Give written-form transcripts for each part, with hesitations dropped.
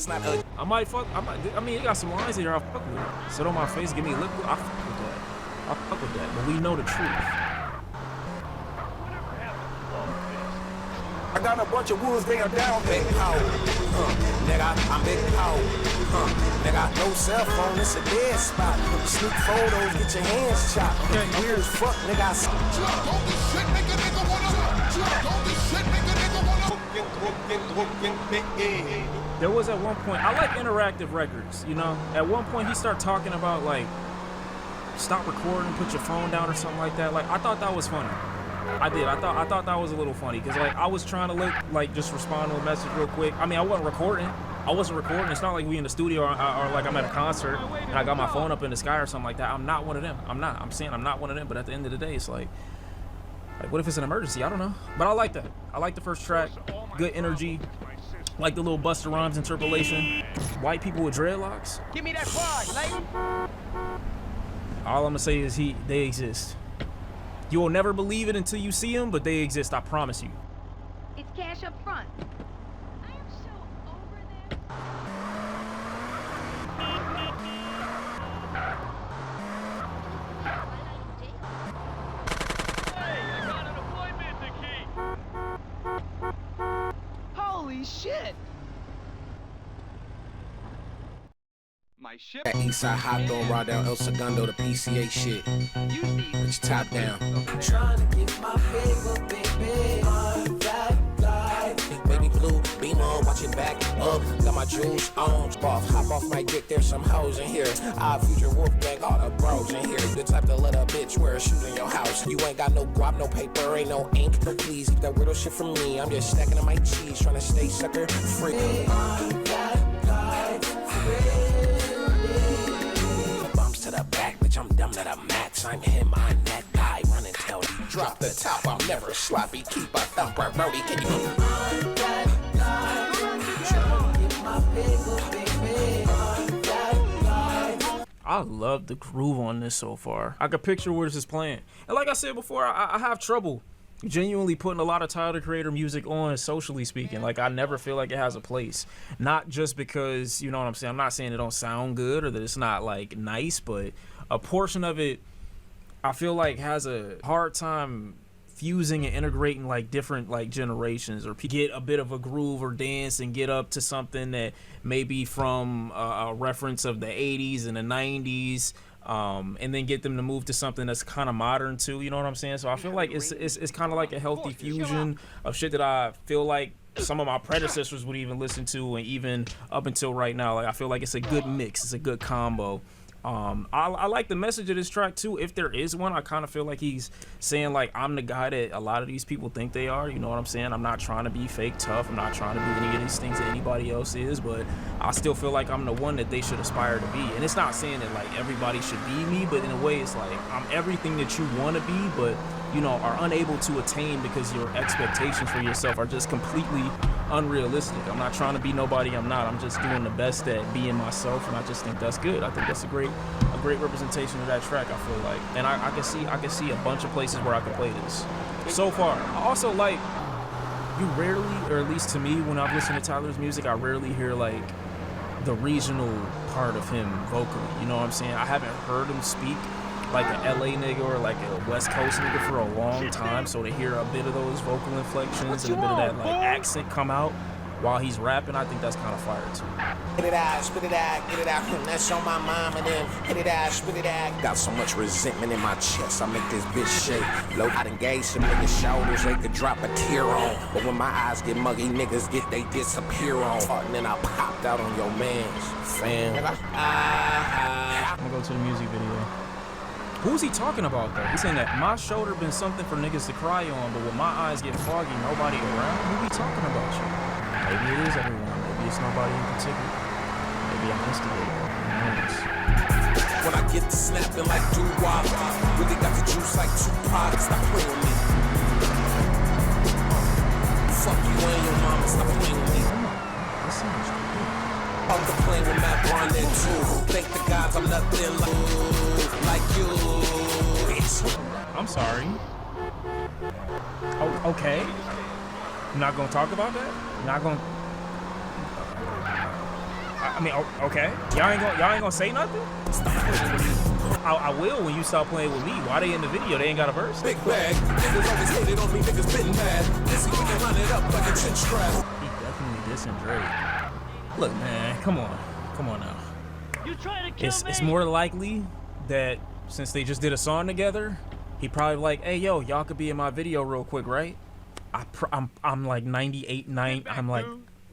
That's not ugly. I mean, he got some lines in there I fuck with. Sit on my face, give me a lip. I fuck with that. I fuck with that. But we know the truth. I got a bunch of wolves, they are down, big power. Nigga, I'm big power. Nigga, no cell phone, it's a dead spot. Sneak photos, get your hands chopped. Okay. Weird as fuck, nigga. There was at one point, I like interactive records, you know? At one point, he started talking about, like, stop recording, put your phone down or something like that. Like, I thought that was funny. I did. I thought that was a little funny because, like, I was trying to look, like, just respond to a message real quick. I mean, I wasn't recording. It's not like we in the studio or like I'm at a concert and I got my phone up in the sky or something like that. I'm not one of them. I'm saying I'm not one of them. But at the end of the day, it's like what if it's an emergency? I don't know. But I like that. I like the first track. Good energy. Like the little Busta Rhymes interpolation. White people with dreadlocks. Give me that quad, like. All I'm gonna say is they exist. You will never believe it until you see them, but they exist. I promise you. It's cash up front. I am so over them. Hey, I got an appointment to keep. Holy shit! My ship. That Eastside hot throwing raw down El Segundo, the PCA shit. Bitch, top down. Trying to get my paper, baby. On that guy. Baby blue, beam on, watch it back up. Got my jewels on, off, hop off my dick. There's some hoes in here. Our future wolf gang, all the bros in here. The type to let a bitch wear a shoe in your house. You ain't got no guap, no paper, ain't no ink. Please keep that weirdo shit from me. I'm just stacking on my cheese, trying to stay sucker free. On that guy. Bumps to the back, bitch, I'm dumb to the max. I'm him, I'm that guy. Run and tell you, drop the top. I'm never sloppy, keep a thumper, Brody. Can you? On that guy. Trying to get my paper, baby. On that guy. I love the groove on this so far. I could picture where this is playing. And like I said before, I have trouble genuinely putting a lot of Tyler the Creator music on, socially speaking. Like, I never feel like it has a place. Not just because, you know what I'm saying, I'm not saying it don't sound good or that it's not, like, nice, but a portion of it I feel like has a hard time fusing and integrating, like, different, like, generations, or get a bit of a groove or dance and get up to something that may be from a reference of the 80s and the 90s, and then get them to move to something that's kind of modern too, you know what I'm saying? So I feel like it's kind of like a healthy fusion of shit that I feel like some of my predecessors would even listen to, and even up until right now, like, I feel like it's a good mix, it's a good combo. I like the message of this track too, if there is one. I kind of feel like he's saying, like, I'm the guy that a lot of these people think they are, you know what I'm saying? I'm not trying to be fake tough, I'm not trying to be any of these things that anybody else is, but I still feel like I'm the one that they should aspire to be. And it's not saying that, like, everybody should be me, but in a way it's like I'm everything that you want to be, but, you know, are unable to attain because your expectations for yourself are just completely unrealistic. I'm not trying to be nobody I'm not. I'm just doing the best at being myself, and I just think that's good. I think that's a great representation of that track, I feel like. And I can see a bunch of places where I could play this so far. I also like, you rarely, or at least to me, when I've listened to Tyler's music, I rarely hear, like, the regional part of him vocally, you know what I'm saying? I haven't heard him speak like a LA nigga or like a West Coast nigga for a long time, so to hear a bit of those vocal inflections and a bit of that, like, accent come out while he's rapping, I think that's kind of fire too. Hit it out, spit it out, get it out. That's on my mom, and then hit it out, spit it out. Got so much resentment in my chest, I make this bitch shake. Low, I engage some niggas' shoulders, they could drop a tear on. But when my eyes get muggy, niggas they disappear on. And then I popped out on your man's fam. I'm gonna go to the music video. Who's he talking about though? He's saying that my shoulder been something for niggas to cry on, but when my eyes get foggy, nobody around. Who he talking about, you? Maybe it is everyone. Maybe it's nobody in particular. Maybe I'm instigating. When I get to snapping like doo-wop, really got the juice like Tupac. Stop playing with me. Fuck you and your mama. Stop playing with me. That sounds good. I'm the plane with Matt Barnett too. Thank the gods I'm nothing like you. I'm sorry. Oh, okay. You're not gonna talk about that? You're not gonna. I mean, okay. Y'all ain't gonna say nothing? I will when you stop playing with me. Why they in the video? They ain't got a verse? Big bag. Niggas always hated on me, niggas bitten bad. Let's see we can run it up like a chin strap. He definitely dissing Drake. Look, man, come on now. You trying to kill me? It's more likely that since they just did a song together, he probably like, hey yo, y'all could be in my video real quick, right? I'm like 98.9. I'm like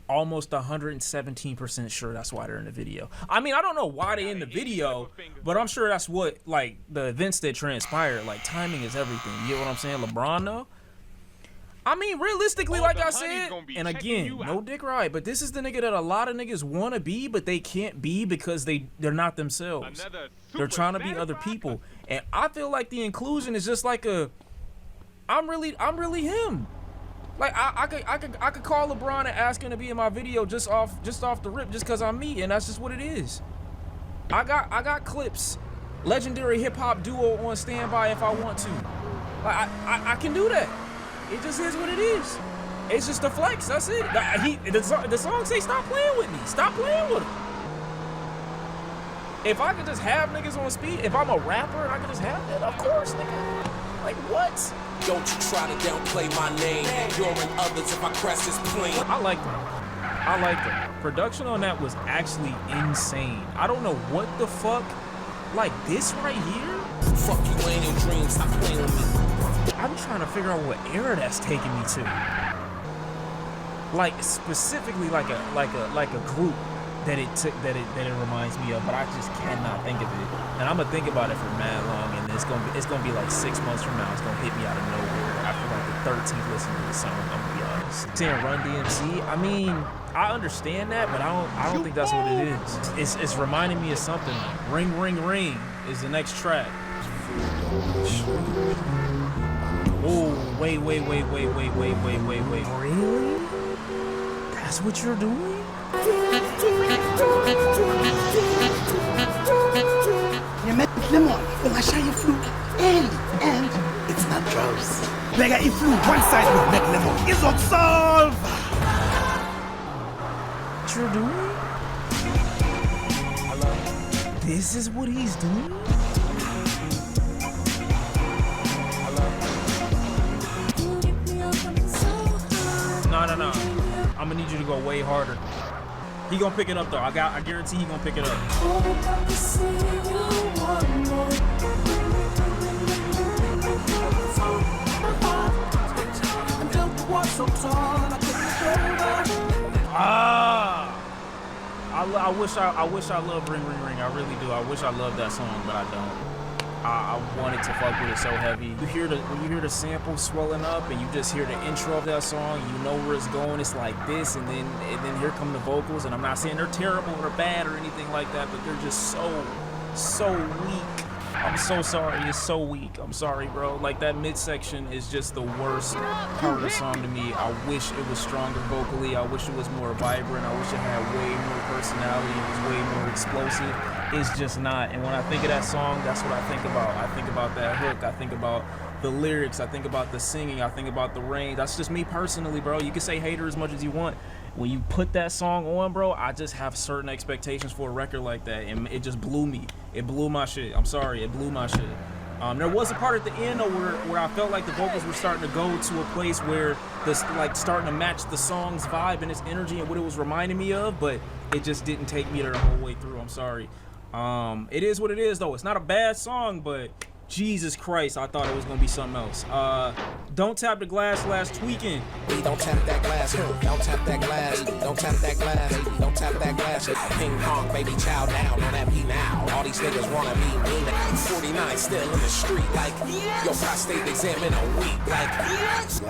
almost 117% sure that's why they're in the video. I mean, I don't know why they in the video, but I'm sure that's what, like, the events that transpired. Like, timing is everything. You get what I'm saying? LeBron, though? I mean, realistically, like I said, and again, no dick ride, but this is the nigga that a lot of niggas want to be, but they can't be because they're not themselves. They're trying to be other people. And I feel like the inclusion is just like I'm really him. Like I could call LeBron and ask him to be in my video just off the rip, just cause I'm me, and that's just what it is. I got clips, legendary hip hop duo on standby if I want to. Like I can do that. It just is what it is. It's just a flex. That's it. The song say stop playing with me. Stop playing with him. If I could just have niggas on speed, if I'm a rapper and I could just have that, of course, nigga. Like what? Don't you try to downplay my name. You're in others if I crash this plane. I like that. Production on that was actually insane. I don't know what the fuck. Like this right here? Fuck you ain't your dreams. Stop playing with me. I'm trying to figure out what era that's taking me to. Like specifically like a group that it reminds me of, but I just cannot think of it. And I'm gonna think about it for mad long, and it's gonna be like 6 months from now. It's gonna hit me out of nowhere after like the 13th listen to the song. I'm gonna be honest. Saying Run DMC, I mean, I understand that, but I don't think that's what it is. It's reminding me of something. Ring Ring Ring is the next track. Oh, wait. Really? That's what you're doing? Je met lemon, als je vloed and it's not drowsy. Nigga, if you one side with met lemon, is not solve. What you're doing? This is what he's doing? No. I'm gonna need you to go way harder. He gonna pick it up though. I guarantee he gonna pick it up. I wish I loved Ring Ring Ring. I really do. I wish I loved that song, but I don't. I wanted to fuck with it so heavy. When you hear the sample swelling up and you just hear the intro of that song, you know where it's going. It's like this, and then here come the vocals. And I'm not saying they're terrible or bad or anything like that, but they're just so weak. I'm so sorry. It's so weak. I'm sorry, bro. Like that midsection is just the worst part of the song to me. I wish it was stronger vocally. I wish it was more vibrant. I wish it had way more personality and was way more explosive. It's just not. And when I think of that song, that's what I think about. I think about that hook. I think about the lyrics. I think about the singing. I think about the range. That's just me personally, bro. You can say hater as much as you want. When you put that song on, bro, I just have certain expectations for a record like that, and it just blew me. It blew my shit. I'm sorry, it blew my shit. There was a part at the end though where I felt like the vocals were starting to go to a place where this like starting to match the song's vibe and its energy and what it was reminding me of, but it just didn't take me there the whole way through. I'm sorry. It is what it is though. It's not a bad song, but Jesus Christ, I thought it was gonna be something else. Don't tap the glass, last tweaking. We don't tap that glass, don't tap that glass, don't tap that glass, don't tap that glass. Ping pong, baby, chow down on that beat now. All these niggas wanna be me now. 49 still in the street, like your prostate exam in a week, like yes.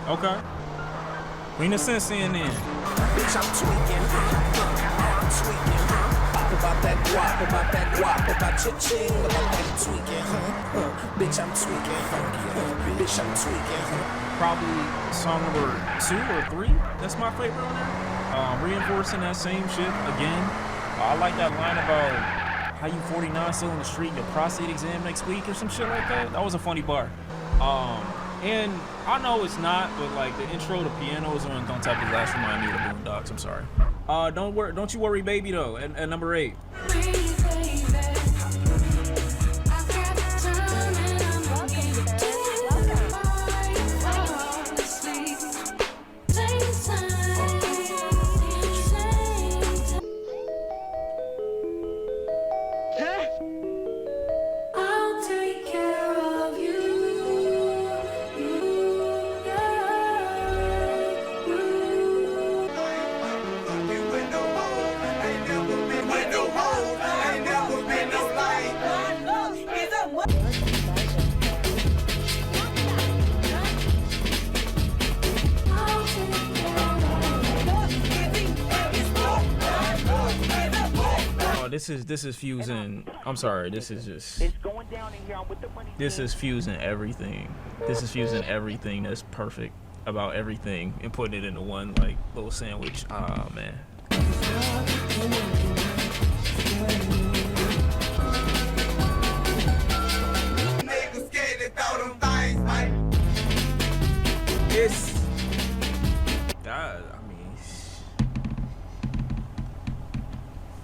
Okay. Bring the sense in then. Bitch, I'm tweaking, I'm tweaking. About that guap, about cha-ching, about that tweaking, bitch, I'm tweaking, bitch, I'm tweaking, Probably song number 2 or 3. That's my favorite on there. Reinforcing that same shit again. I like that line about how you 49 still in the street, your prostate exam next week or some shit like that. That was a funny bar. And I know it's not, but like the intro to pianos on Don't Tap the Glass remind me of the Boondocks. I'm sorry. Don't you worry, baby. Though, at number 8. This is fusing. I'm sorry. This is just. This is fusing everything. This is fusing everything that's perfect about everything and putting it into one like little sandwich. Ah, man. It's.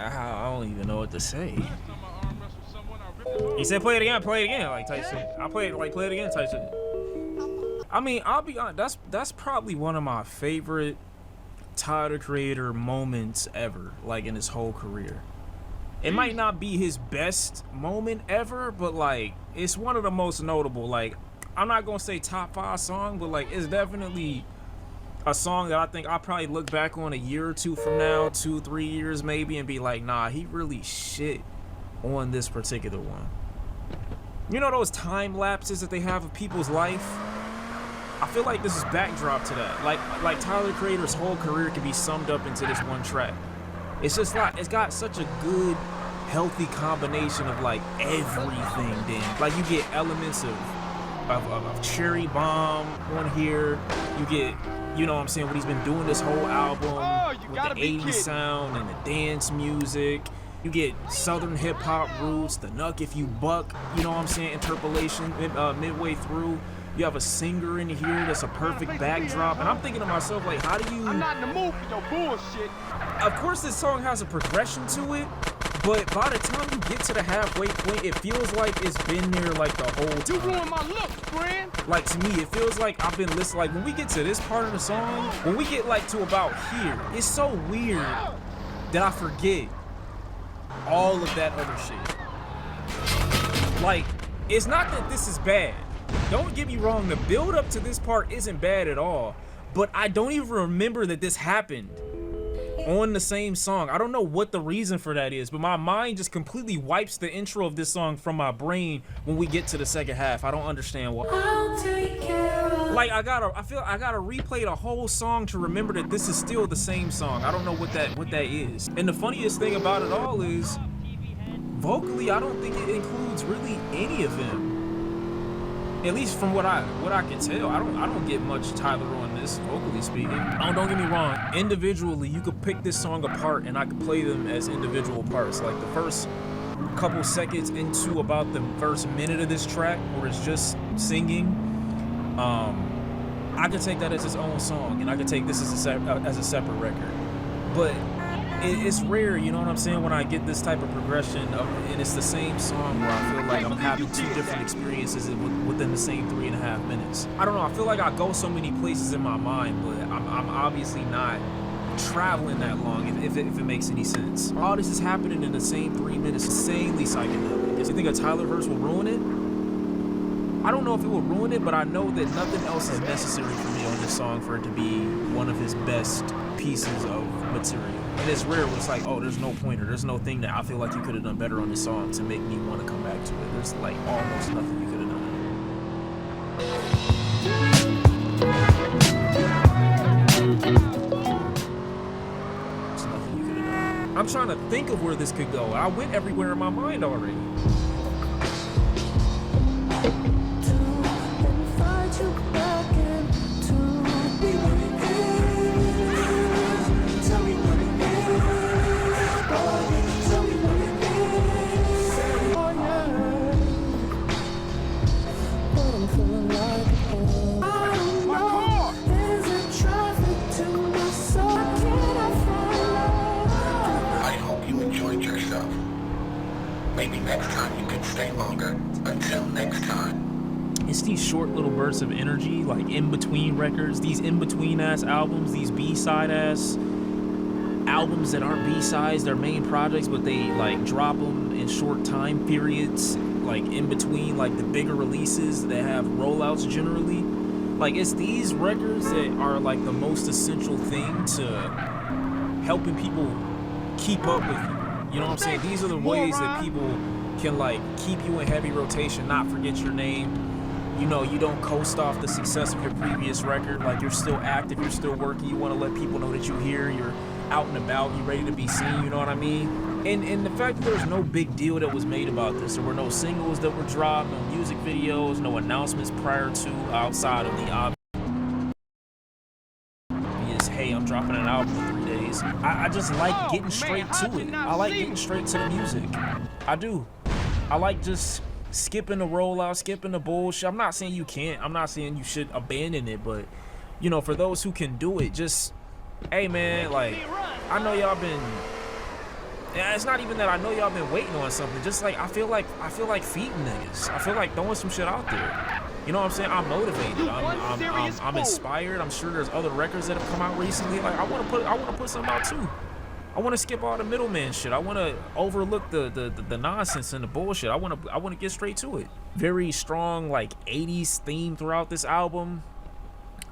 I don't even know what to say. He said, "Play it again, like type shit." I play it again, type shit. I mean, I'll be honest. That's probably one of my favorite Tyler Creator moments ever, like in his whole career. It might not be his best moment ever, but like it's one of the most notable. Like, I'm not gonna say top 5 song, but like it's definitely a song that I think I'll probably look back on a year or two from now, 2-3 years maybe, and be like, nah, he really shit on this particular one. You know those time lapses that they have of people's life? I feel like this is backdrop to that. Like Tyler Creator's whole career can be summed up into this one track. It's just like, it's got such a good, healthy combination of like everything, damn. Like you get elements of Cherry Bomb on here. You get, you know what I'm saying, what he's been doing this whole album with the 80s sound and the dance music. You get Southern hip hop roots, the Nuck If You Buck, you know what I'm saying, interpolation midway through. You have a singer in here that's a perfect backdrop. And I'm thinking to myself, like, how do you... I'm not in the mood for your bullshit. Of course, this song has a progression to it, but by the time you get to the halfway point, it feels like it's been there like the whole time. You ruined my look, friend. Like, to me, it feels like I've been listening. Like, when we get to this part of the song, when we get like to about here, it's so weird that I forget all of that other shit. Like, it's not that this is bad. Don't get me wrong, the build up to this part isn't bad at all, but I don't even remember that this happened on the same song. I don't know what the reason for that is, but my mind just completely wipes the intro of this song from my brain when we get to the second half. I don't understand why. Like, I gotta replay the whole song to remember that this is still the same song. I don't know what that is. And the funniest thing about it all is, vocally, I don't think it includes really any of him. At least from what I can tell, I don't get much Tyler on this, vocally speaking. Don't get me wrong. Individually, you could pick this song apart, and I could play them as individual parts. Like the first couple seconds into about the first minute of this track, where it's just singing, I could take that as its own song, and I could take this as a separate record. But it's rare, you know what I'm saying, when I get this type of progression and it's the same song where I feel like I'm having 2 different experiences within the same 3.5 minutes. I don't know, I feel like I go so many places in my mind, but I'm obviously not traveling that long, if it makes any sense. All this is happening in the same 3 minutes, insanely psychedelic. Do you think a Tyler verse will ruin it? I don't know if it will ruin it, but I know that nothing else is necessary for me on this song for it to be one of his best pieces of material. And it's rare where it's like, oh, there's no pointer, there's no thing that I feel like you could have done better on this song to make me want to come back to it. There's like almost nothing you could have done. There's nothing you could have done. I'm trying to think of where this could go. I went everywhere in my mind already. yourself. Maybe next time you can stay longer. Until next time. It's these short little bursts of energy, like in between records, these in between ass albums, these B-side ass albums that aren't B-sides, they're main projects, but they like drop them in short time periods, like in between like the bigger releases that have rollouts generally. Like it's these records that are like the most essential thing to helping people keep up with you. You know what I'm saying? These are the ways that people can like keep you in heavy rotation, not forget your name. You know, you don't coast off the success of your previous record. Like you're still active, you're still working. You want to let people know that you're here, you're out and about, you're ready to be seen. You know what I mean? And the fact that there's no big deal that was made about this. There were no singles that were dropped, no music videos, no announcements prior to outside of the obvious. Hey, I'm dropping an album in 3 days. I just like getting straight to it. I like getting straight to the music. I do. I like just skipping the rollout, skipping the bullshit. I'm not saying you can't. I'm not saying you should abandon it, but you know, for those who can do it, just hey man, like I know y'all been. Yeah, it's not even that I know y'all been waiting on something. Just like I feel like feeding niggas. I feel like throwing some shit out there. You know what I'm saying? I'm motivated. I'm inspired. I'm sure there's other records that have come out recently. Like I want to put something out too. I want to skip all the middleman shit. I want to overlook the nonsense and the bullshit. I want to get straight to it. Very strong like 80s theme throughout this album.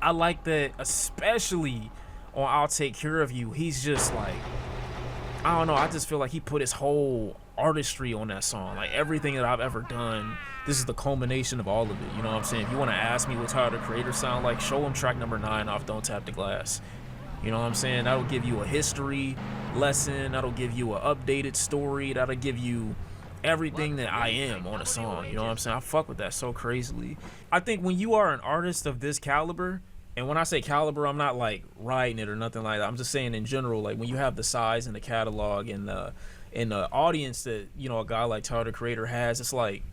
I like that, especially on I'll Take Care of You. He's just like, I don't know, I just feel like he put his whole artistry on that song. Like everything that I've ever done, this is the culmination of all of it. You know what I'm saying? If you want to ask me what Tyler the Creator sound like, show him track number 9 off Don't Tap the Glass. You know what I'm saying? That'll give you a history lesson. That'll give you an updated story. That'll give you everything that I am on a song. You know what I'm saying? I fuck with that so crazily. I think when you are an artist of this caliber, and when I say caliber, I'm not like riding it or nothing like that. I'm just saying in general, like when you have the size and the catalog and the audience that, you know, a guy like Tyler the Creator has, it's like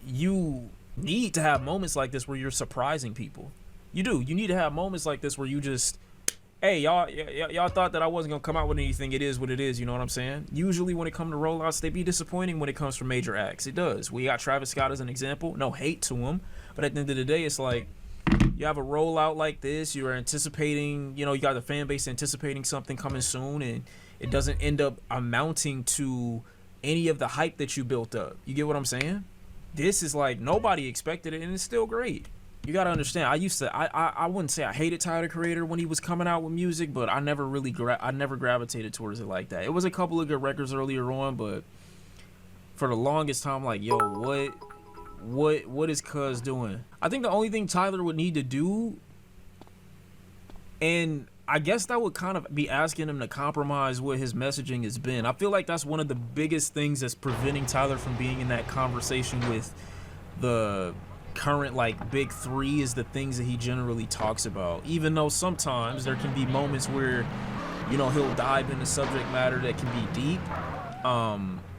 you need to have moments like this where you're surprising people. You do. You need to have moments like this where you just, hey, y'all thought that I wasn't gonna come out with anything. It is what it is. You know what I'm saying? Usually when it comes to rollouts, they be disappointing when it comes from major acts. It does. We got Travis Scott as an example. No hate to him, but at the end of the day, it's like you have a rollout like this. You are anticipating, you know, you got the fan base anticipating something coming soon, and it doesn't end up amounting to any of the hype that you built up. You get what I'm saying? This is like nobody expected it, and it's still great. You gotta understand. I wouldn't say I hated Tyler the Creator when he was coming out with music, but I never really gravitated towards it like that. It was a couple of good records earlier on, but for the longest time, like, yo, what is Cuz doing? I think the only thing Tyler would need to do, and I guess that would kind of be asking him to compromise what his messaging has been. I feel like that's one of the biggest things that's preventing Tyler from being in that conversation with the current like big three, is the things that he generally talks about. Even though sometimes there can be moments where, you know, he'll dive into subject matter that can be deep.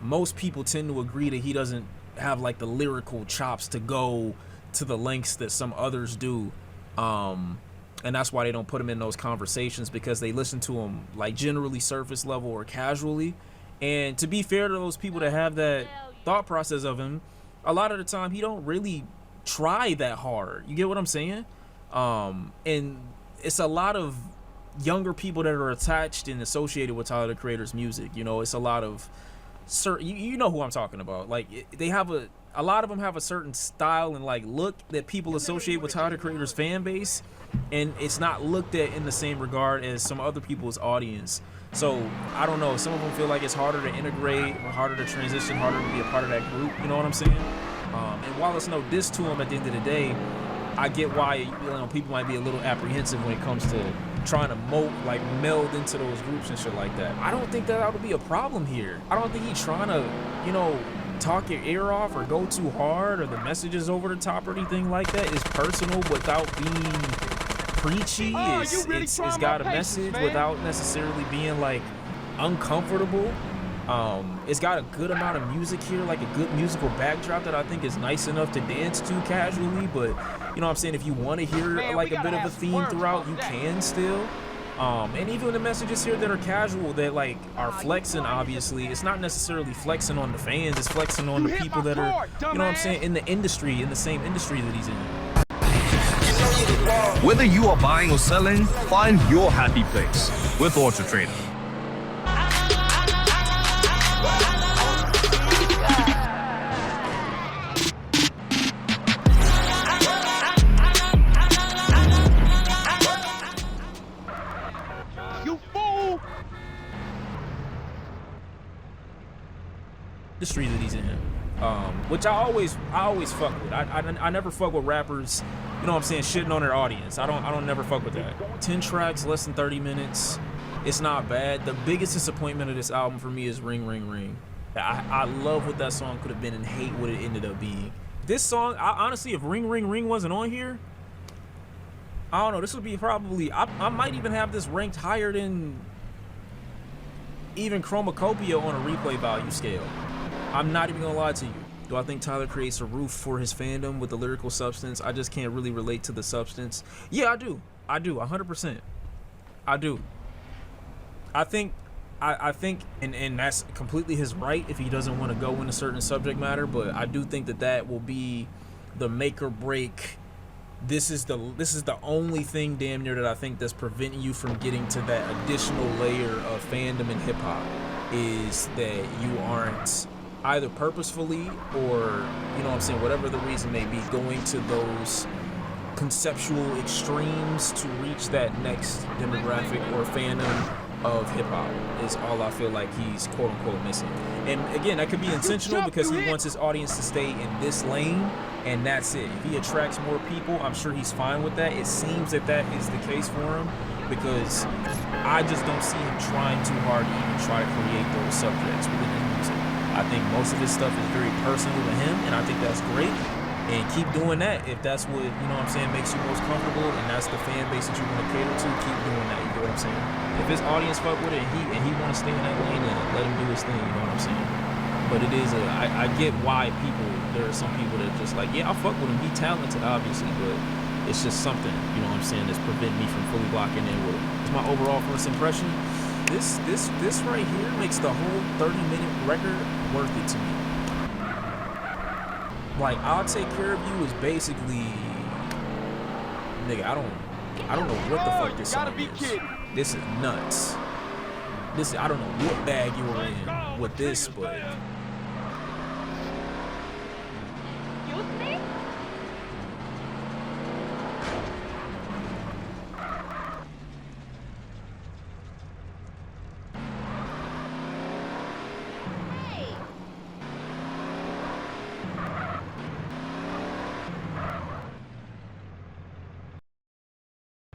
Most people tend to agree that he doesn't have like the lyrical chops to go to the lengths that some others do. And that's why they don't put him in those conversations, because they listen to him like generally surface level or casually. And to be fair to those people that have that thought process of him, a lot of the time he don't really try that hard. You get what I'm saying? And it's a lot of younger people that are attached and associated with Tyler the Creator's music. You know, it's a lot of certain, you know who I'm talking about. Like they have a lot of them have a certain style and like look that people associate with Tyler the Creator's fan base, and it's not looked at in the same regard as some other people's audience. So I don't know, some of them feel like it's harder to integrate or harder to transition, harder to be a part of that group. You know what I'm saying? And while it's no diss to him, at the end of the day, I get why, you know, people might be a little apprehensive when it comes to trying to meld into those groups and shit like that. I don't think that would be a problem here. I don't think he's trying to, you know, talk your ear off or go too hard or the messages over the top or anything like that. It's personal without being preachy. It's got a message without necessarily being like uncomfortable. It's got a good amount of music here, like a good musical backdrop that I think is nice enough to dance to casually. But you know what I'm saying, if you want to hear like a bit of a theme throughout, you can still. And even the messages here that are casual, that like are flexing, obviously, it's not necessarily flexing on the fans, it's flexing on the people that are, you know what I'm saying, in the industry, in the same industry that he's in. Whether you are buying or selling, find your happy place with Auto Trader. You fool! Industry that he's in, which I always fuck with. I never fuck with rappers, you know what I'm saying, shitting on their audience. I don't never fuck with that. 10 tracks, less than 30 minutes. It's not bad. The biggest disappointment of this album for me is Ring Ring Ring. I love what that song could have been and hate what it ended up being. This song, honestly, if Ring Ring Ring wasn't on here, I don't know, this would be probably, I might even have this ranked higher than even Chromacopia on a replay value scale. I'm not even gonna lie to you. Do I think Tyler creates a roof for his fandom with the lyrical substance? I just can't really relate to the substance. Yeah, I do, 100%. I do. I think, and that's completely his right if he doesn't want to go into certain subject matter, but I do think that will be the make or break. This is the only thing damn near that I think that's preventing you from getting to that additional layer of fandom in hip hop, is that you aren't either purposefully or, you know what I'm saying, whatever the reason may be, going to those conceptual extremes to reach that next demographic or fandom of hip hop is all I feel like he's quote unquote missing. And again, that could be intentional because he wants his audience to stay in this lane, and that's it. If he attracts more people, I'm sure he's fine with that. It seems that is the case for him, because I just don't see him trying too hard to even try to create those subjects within his music. I think most of his stuff is very personal to him, and I think that's great. And keep doing that if that's what, you know what I'm saying, makes you most comfortable, and that's the fan base that you want to cater to. Keep doing that, you know what I'm saying? If his audience fuck with it and he want to stay in that lane, then let him do his thing, you know what I'm saying? But it is I get why there are some people that just like, yeah, I fuck with him, he talented obviously, but it's just something, you know what I'm saying, that's preventing me from fully locking in with him. It's my overall first impression. This right here makes the whole 30-minute record worth it to me. Like, I'll Take Care of You is basically, nigga, I don't know what the fuck this song is. This is nuts. I don't know what bag you were in with this, but You see?